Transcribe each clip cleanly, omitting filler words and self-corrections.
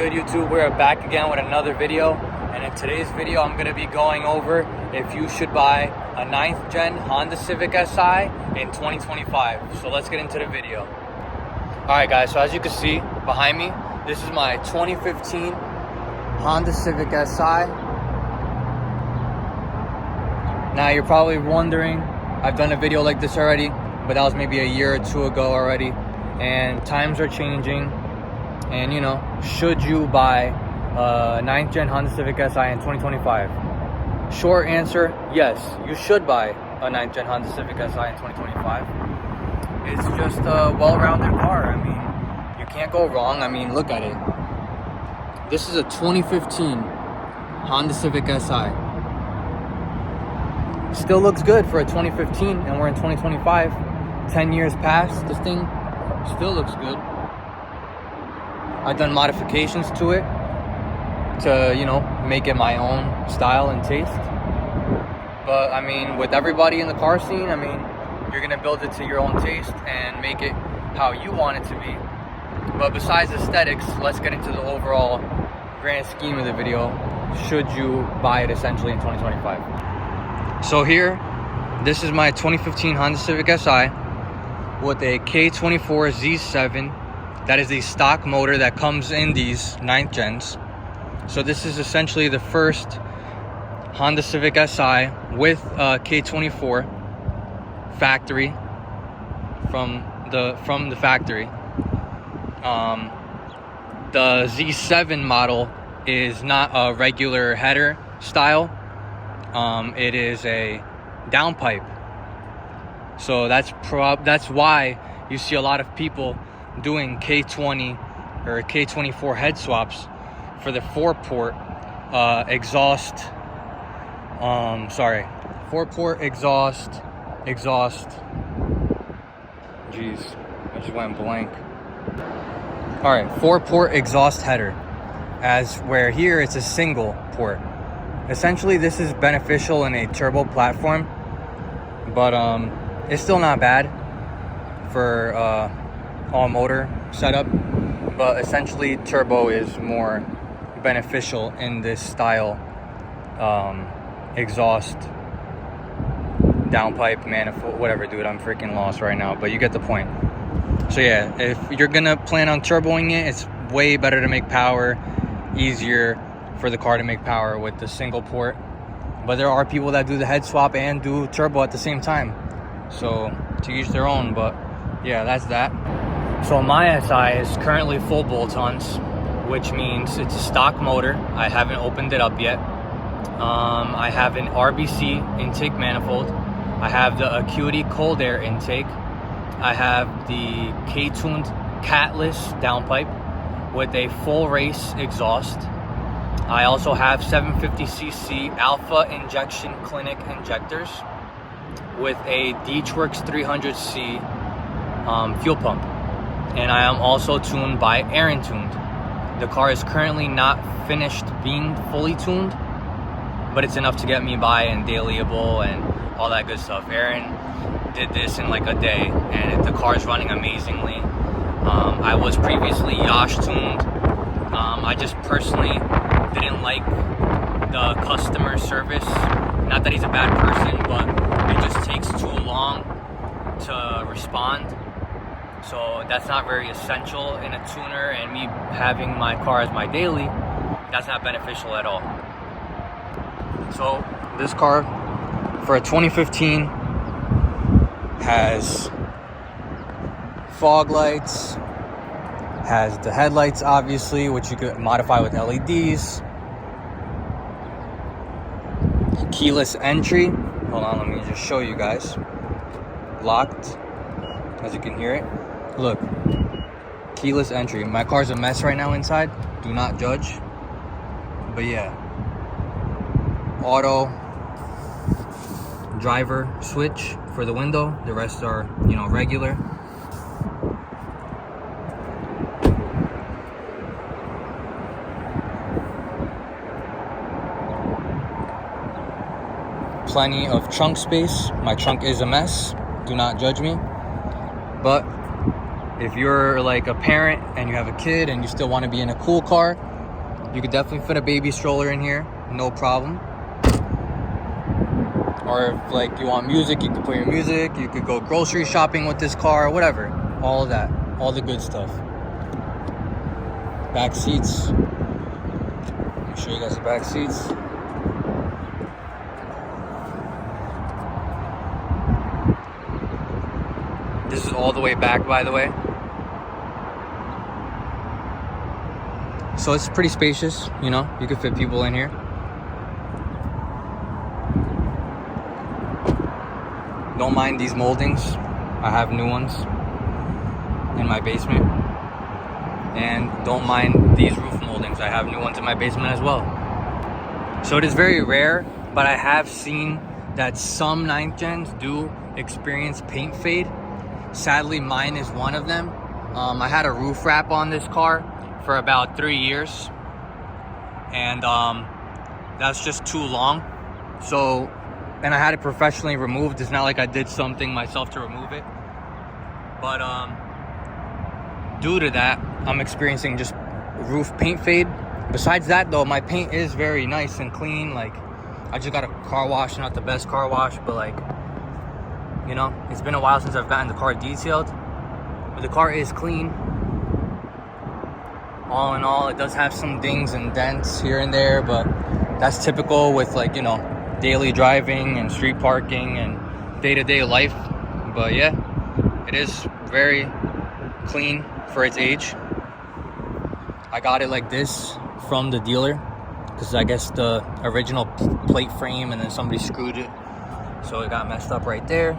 good, YouTube? We're back again with another video, and in today's video I'm going to be going over if you should buy a 9th gen Honda Civic Si in 2025. So let's get into the video. Alright guys, so as you can see behind me, this is my 2015 Honda Civic Si. Now you're probably wondering, I've done a video like this already, but that was maybe a year or two ago already, and times are changing. And you know, should you buy a 9th gen Honda Civic Si in 2025? Short answer, yes, you should buy a 9th gen Honda Civic Si in 2025. It's just a well-rounded car. I mean, you can't go wrong. I mean, look at it. This is a 2015 Honda Civic Si. Still looks good for a 2015, and we're in 2025. 10 years past, this thing still looks good. I've done modifications to it to, you know, make it my own style and taste. But I mean, with everybody in the car scene, I mean, you're gonna build it to your own taste and make it how you want it to be. But besides aesthetics, let's get into the overall grand scheme of the video. Should you buy it essentially in 2025? So here, this is my 2015 Honda Civic Si with a K24 Z7. That is the stock motor that comes in these 9th gens. So this is essentially the first Honda Civic Si with a K24 factory from the factory. The Z7 model is not a regular header style. It is a downpipe. So that's why you see a lot of people doing K20 or K24 head swaps for the 4-port exhaust. 4-port exhaust. Jeez, I just went blank. All right, 4-port exhaust header, as where here it's a single port. Essentially, this is beneficial in a turbo platform, but it's still not bad for all motor setup. But essentially, turbo is more beneficial in this style exhaust downpipe manifold, whatever, dude. I'm freaking lost right now, but you get the point. So yeah, if you're gonna plan on turboing it, it's way better to make power, easier for the car to make power with the single port. But there are people that do the head swap and do turbo at the same time, so to each their own. But yeah, that's that. So my Si is currently full bolt-ons, which means it's a stock motor. I haven't opened it up yet. I have an RBC intake manifold. I have the Acuity cold air intake. I have the K-tuned catless downpipe with a full race exhaust. I also have 750cc alpha injection clinic injectors with a D-Twerks 300C fuel pump. And I am also tuned by Aaron Tuned. The car is currently not finished being fully tuned, but it's enough to get me by and dailyable and all that good stuff. Aaron did this in like a day, and the car is running amazingly. I was previously Yash tuned. I just personally didn't like the customer service. Not that he's a bad person, but it just takes too long to respond. So that's not very essential in a tuner, and me having my car as my daily, that's not beneficial at all. So this car for a 2015 has fog lights, has the headlights obviously, which you could modify with LEDs, keyless entry. Hold on, let me just show you guys. Locked, as you can hear it. Look, keyless entry. My car's a mess right now inside, do not judge. But yeah, auto driver switch for the window. The rest are, you know, regular. Plenty of trunk space. My trunk is a mess, do not judge me. But if you're like a parent and you have a kid and you still want to be in a cool car, You could definitely fit a baby stroller in here, no problem. Or if like you want music, you could put your music. You could go grocery shopping with this car, whatever. All of that, all the good stuff. Back seats. Let me show you guys the back seats. This is all the way back, by the way. So it's pretty spacious, you know, you could fit people in here. Don't mind these moldings. I have new ones in my basement. And don't mind these roof moldings. I have new ones in my basement as well. So it is very rare, but I have seen that some 9th gens do experience paint fade. Sadly, mine is one of them. I had a roof wrap on this car for about 3 years, and that's just too long. So, and I had it professionally removed. It's not like I did something myself to remove it, but due to that, I'm experiencing just roof paint fade. Besides that though, my paint is very nice and clean. Like, I just got a car wash, not the best car wash, but like, you know, it's been a while since I've gotten the car detailed, but the car is clean. All in all, it does have some dings and dents here and there, but that's typical with, like, you know, daily driving and street parking and day-to-day life. But yeah, it is very clean for its age. I got it like this from the dealer because I guess the original plate frame and then somebody screwed it, so it got messed up right there.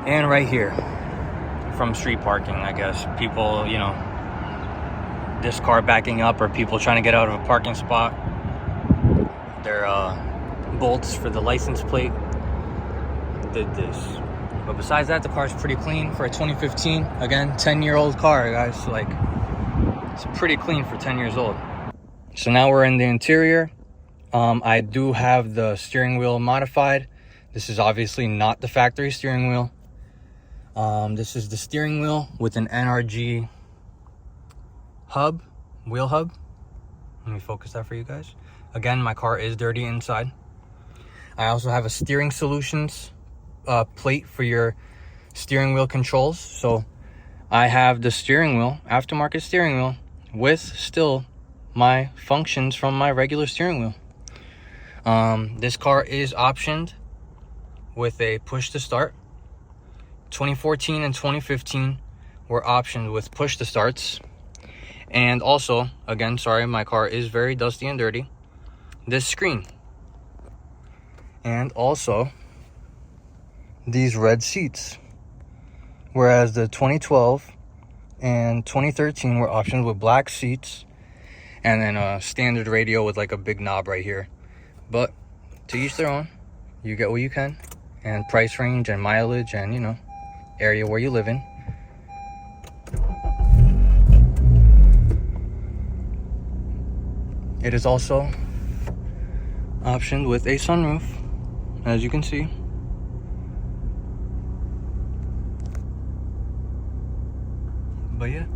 And right here from street parking, I guess people, you know, this car backing up or people trying to get out of a parking spot, their bolts for the license plate did this. But besides that, the car's pretty clean for a 2015. Again, 10-year-old car, guys. Like, it's pretty clean for 10 years old. So now we're in the interior. I do have the steering wheel modified. This is obviously not the factory steering wheel. This is the steering wheel with an NRG hub, wheel hub. Let me focus that for you guys. Again, my car is dirty inside. I also have a steering solutions plate for your steering wheel controls. So I have the steering wheel, aftermarket steering wheel, with still my functions from my regular steering wheel. This car is optioned with a push to start. 2014 and 2015 were optioned with push to starts. And also, again, sorry, my car is very dusty and dirty, this screen. And also these red seats. Whereas the 2012 and 2013 were optioned with black seats and then a standard radio with like a big knob right here. But to each their own, you get what you can, and price range and mileage and, you know, area where you live in. It is also optioned with a sunroof, as you can see. But yeah,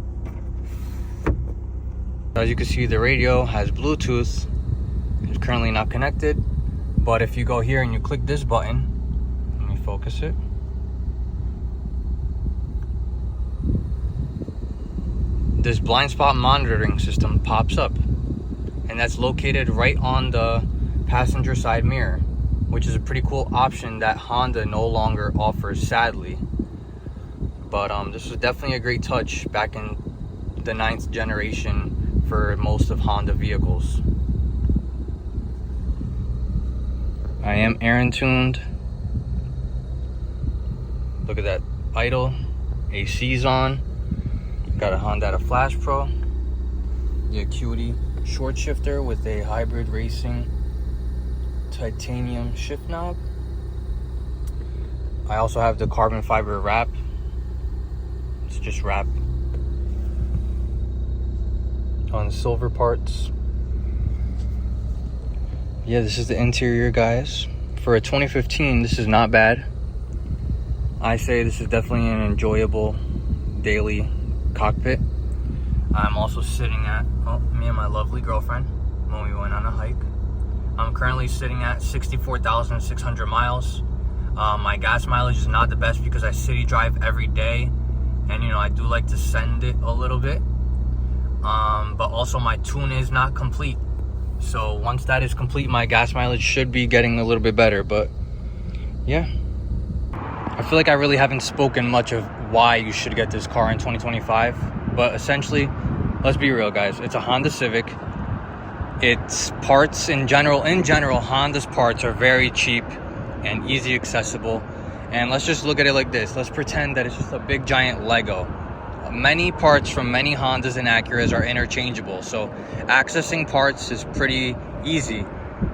as you can see, the radio has Bluetooth. It's currently not connected, but if you go here and you click this button, let me focus it. This blind spot monitoring system pops up, and that's located right on the passenger side mirror, which is a pretty cool option that Honda no longer offers, sadly. But this was definitely a great touch back in the 9th generation for most of Honda vehicles. I am Aaron tuned. Look at that idle. AC's on. Got a Honda Flash Pro. The Acuity short shifter with a hybrid racing titanium shift knob. I also have the carbon fiber wrap. It's just wrap on silver parts. Yeah, this is the interior, guys. For a 2015, this is not bad. I say this is definitely an enjoyable daily cockpit. I'm also sitting at, me and my lovely girlfriend when we went on a hike. I'm currently sitting at 64,600 miles. My gas mileage is not the best because I city drive every day, and you know, I do like to send it a little bit. But also my tune is not complete. So once that is complete, my gas mileage should be getting a little bit better. But yeah, I feel like I really haven't spoken much of why you should get this car in 2025. But essentially, let's be real, guys. It's a Honda Civic. Its parts in general, Honda's parts are very cheap and easy accessible. And let's just look at it like this. Let's pretend that it's just a big giant Lego. Many parts from many Hondas and Acuras are interchangeable. So accessing parts is pretty easy,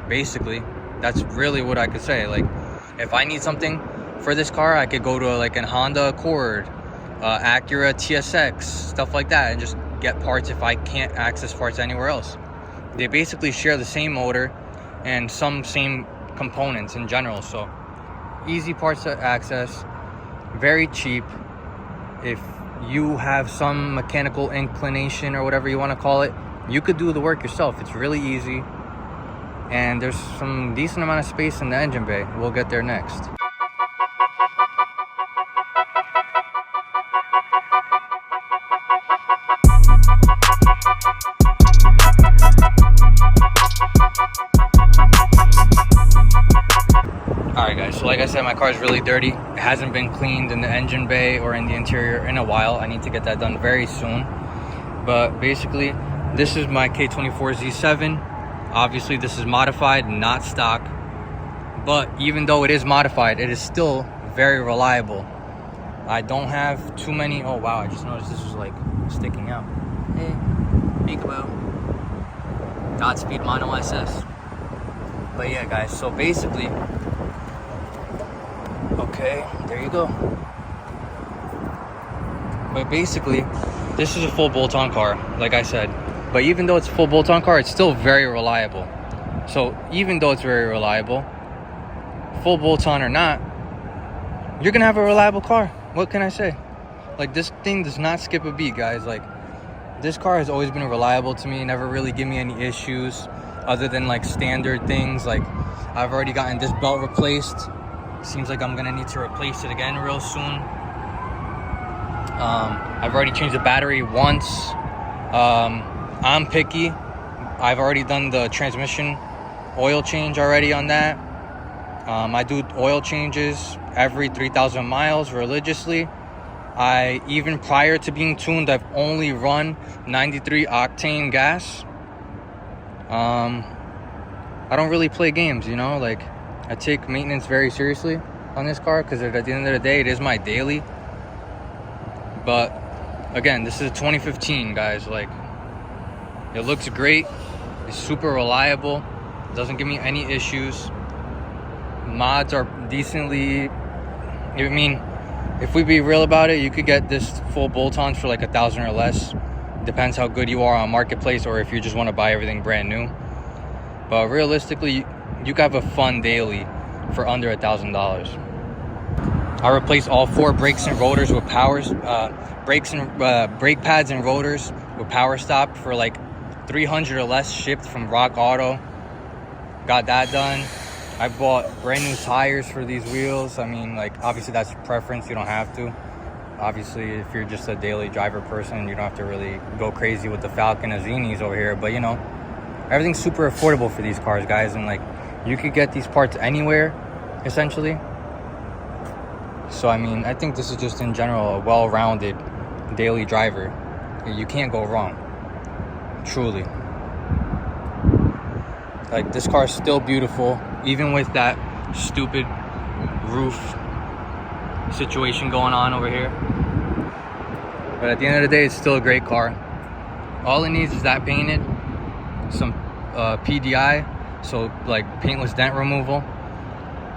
basically. That's really what I could say. Like, if I need something for this car, I could go to like a Honda Accord, Acura TSX, stuff like that, and just get parts if I can't access parts anywhere else. They basically share the same motor and some same components in general. So easy parts to access, very cheap. If you have some mechanical inclination or whatever you want to call it, you could do the work yourself. It's really easy. And there's some decent amount of space in the engine bay. We'll get there next. Alright guys, so like I said, my car is really dirty. It hasn't been cleaned in the engine bay or in the interior in a while. I need to get that done very soon. But basically, this is my K24 Z7. Obviously, this is modified, not stock. But even though it is modified, it is still very reliable. I don't have too many... Oh wow, I just noticed this was like sticking out. Hey, peekaboo. Godspeed Mono SS. But yeah guys, so basically... Okay, there you go. But basically, this is a full bolt-on car, like I said. But even though it's a full bolt-on car, it's still very reliable. So even though it's very reliable, full bolt-on or not, you're gonna have a reliable car. What can I say? Like, this thing does not skip a beat, guys. Like, this car has always been reliable to me, never really give me any issues other than like standard things. Like, I've already gotten this belt replaced. Seems like I'm gonna need to replace it again real soon. I've already changed the battery once. I'm picky. I've already done the transmission oil change already on that. I do oil changes every 3,000 miles religiously. Even prior to being tuned, I've only run 93 octane gas. I don't really play games, you know, like, I take maintenance very seriously on this car because at the end of the day, it is my daily. But again, this is a 2015, guys. Like, it looks great. It's super reliable. It doesn't give me any issues. Mods are decently... I mean, if we be real about it, you could get this full bolt-ons for like $1,000 or less. Depends how good you are on Marketplace or if you just want to buy everything brand new. But realistically, you can have a fun daily for under $1,000. I replaced all 4 brakes and rotors with brake pads and rotors with power stop for like $300 or less, shipped from Rock Auto. Got that done. I bought brand new tires for these wheels. I mean, like, obviously that's your preference. You don't have to. Obviously, if you're just a daily driver person, you don't have to really go crazy with the Falcon Azinis over here. But you know, everything's super affordable for these cars, guys, and like, you could get these parts anywhere, essentially. So, I mean, I think this is just in general a well-rounded daily driver. You can't go wrong. Truly. Like, this car is still beautiful, even with that stupid roof situation going on over here. But at the end of the day, it's still a great car. All it needs is that painted, some PDI, so like paintless dent removal,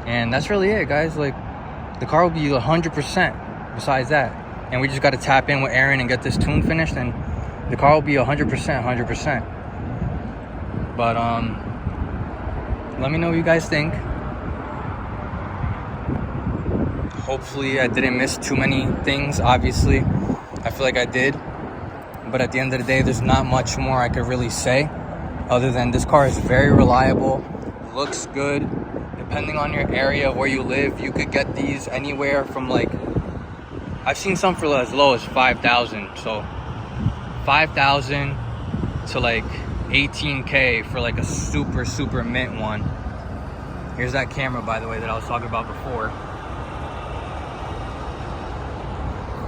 and that's really it, guys. Like, the car will be 100% besides that, and we just got to tap in with Aaron and get this tune finished, and the car will be 100%. But let me know what you guys think. Hopefully I didn't miss too many things. Obviously I feel like I did. But at the end of the day, there's not much more I could really say other than this car is very reliable, looks good. Depending on your area where you live, you could get these anywhere from like, I've seen some for as low as 5,000. So 5,000 to like 18K for like a super mint one. Here's that camera, by the way, that I was talking about before.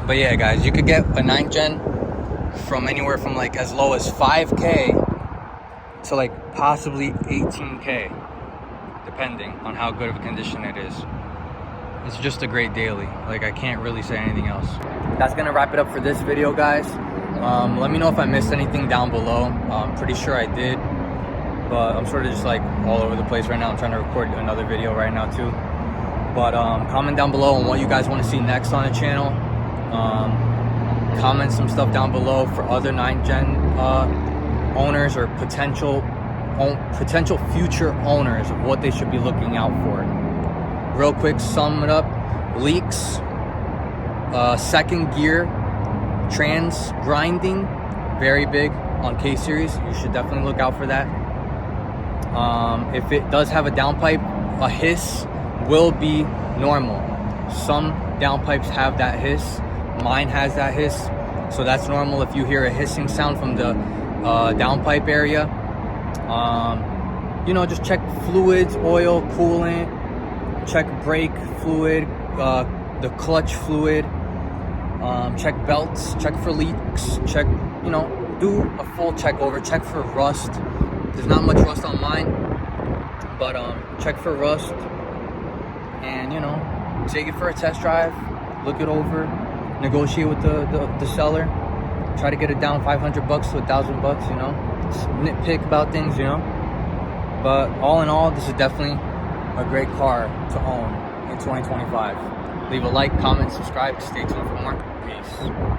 But yeah, guys, you could get a 9th gen from anywhere from like as low as 5K to like possibly 18K, depending on how good of a condition it is. It's just a great daily. Like, I can't really say anything else. That's gonna wrap it up for this video, guys. Let me know if I missed anything down below. I'm pretty sure I did, but I'm sort of just like all over the place right now. I'm trying to record another video right now too. But comment down below on what you guys want to see next on the channel. Comment some stuff down below for other 9th gen owners or potential future owners of what they should be looking out for. Real quick, sum it up: leaks, second gear, trans grinding, very big on K series. You should definitely look out for that. If it does have a downpipe, a hiss will be normal. Some downpipes have that hiss. Mine has that hiss, so that's normal. If you hear a hissing sound from the downpipe area, you know, just check fluids, oil, coolant, check brake fluid, the clutch fluid, check belts, check for leaks, check, you know, do a full check over, check for rust. There's not much rust on mine, but check for rust, and you know, take it for a test drive, look it over, negotiate with the seller, try to get it down $500 to $1,000, you know, just nitpick about things, you know. But all in all, this is definitely a great car to own in 2025. Leave a like, comment, subscribe, stay tuned for more. Peace.